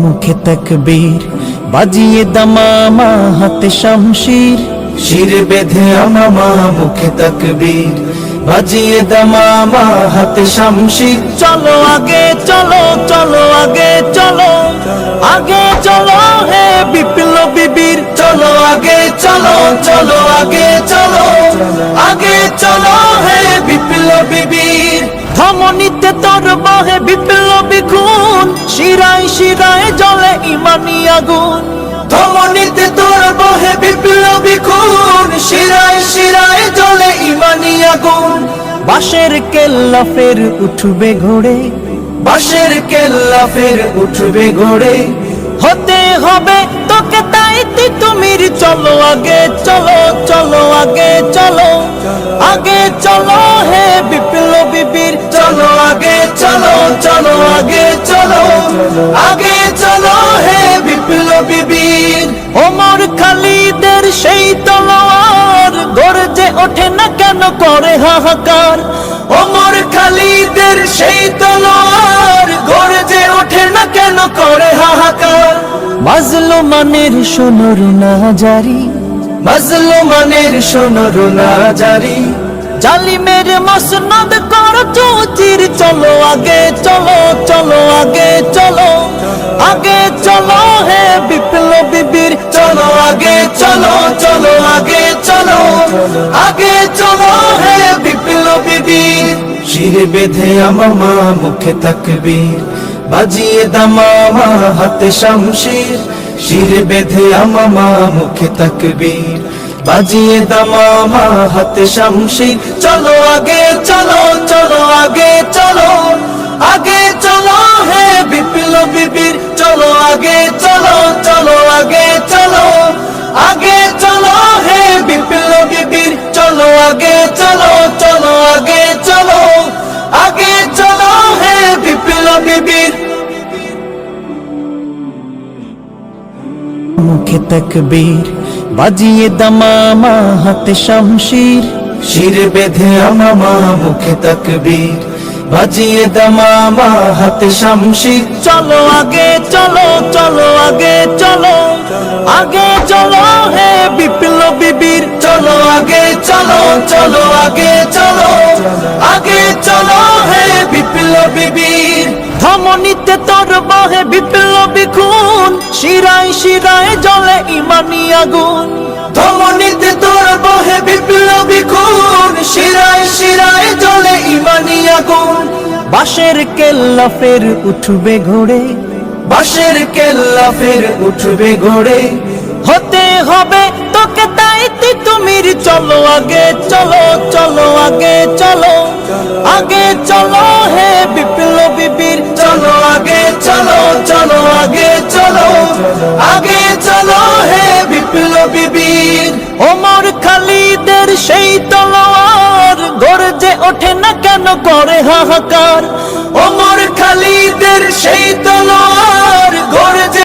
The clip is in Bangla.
মুখে তাকবীর, বাজিয়ে দামামা হাতে শামশির। শির বেঁধে আমামা মুখে তাকবীর, বাজিয়ে দামামা হাতে শামশির। চলো আগে চলো, চলো আগে চলো, আগে চলো হে বিপ্লবী বীর। চলো আগে চলো, চলো আগে চলো, আগে চলো হে বিপ্লবী বীর। ধমনীতে তোর বহে বিপ্লবী খুন, শিরায় শিরায় জ্বলে ইমানি আগুন। ধমনীতে তোর বহে বিপ্লবী খুন, শিরায় শিরায় জ্বলে ইমানি আগুন। বাঁশের কেল্লা ফের উঠবে ঘোড়ে, বাঁশের কেল্লা ফের উঠবে ঘোড়ে। হতে হবে তোকে তাই তিতুমির। চলো আগে চলো, চলো আগে চলো, আগে চলো হে বিপ্লবী বীর। চলো আগে চলো, চলো আগে চলো, আগে চলো হে বিপ্লবী বীর। ওমর খালিদের সেই তলোয়ার গর্জে ওঠে না কেন করে হাহাকার। ওমর খালিদের সেই তলোয়ার গর্জে ওঠে না কেন করে হাহাকার। মাজলুমানের শোনো রুনা জারি, মাজলুমানের শোনো রুনা জারি। জালিমের মসনদ কর চৌচির। চলো আগে চলো, চলো আগে চলো, আগে চলো হে বিপ্লবী বীর। চলো আগে চলো, চলো আগে চলো, আগে চলো হে বিপ্লবী বীর। শির বেঁধে আমামা মুখে তাকবীর, বাজিয়ে দামামা হাতে শামশির। শির বেঁধে আমামা মুখে তাকবীর, বাজিয়ে দামামা হাতে শামশির। চলো আগে চলো, চলো আগে চলো, আগে চলো হে বিপ্লবী বীর। চলো আগে চলো, চলো আগে চলো, আগে চলো হে বিপ্লবী বীর। চলো আগে চলো, চলো আগে চলো, আগে চলো হে বিপ্লবী বীর। মুখে তাকবীর, বাজিয়ে দামামা হাতে শামশির। শির বেঁধে আমামা মুখে তাকবীর, বাজিয়ে দামামা হাতে শামশির। চলো আগে চলো, চলো আগে চলো, আগে চলো হে বিপ্লবী বীর। চলো আগে চলো, চলো আগে চলো, আগে চলো হে বিপ্লবী বীর। ধমনীতে তোর বহে বিপ্লবী খুন, শিরায় শিরায় জ্বলে ইমানি আগুন। ধমনীতে তোর বহে বিপ্লবী খুন, শিরায় শিরায় জ্বলে ইমানি আগুন। বাঁশের কেল্লা ফের উঠবে ঘোড়ে, বাঁশের কেল্লা ফের উঠবে ঘোড়ে। হতে হবে তোকে তাই তিতুমির। চলো আগে চলো, চলো আগে চলো, আগে চলো হে বিপ্লবী বীর। চলো আগে চলো, চলো আগে চলো, আগে চলো হে বিপ্লবী বীর। ওমর খালিদের সেই তলোয়ার গর্জে ওঠে না কেন করে হাহাকার। ওমর খালিদের সেই তলোয়ার গর্জে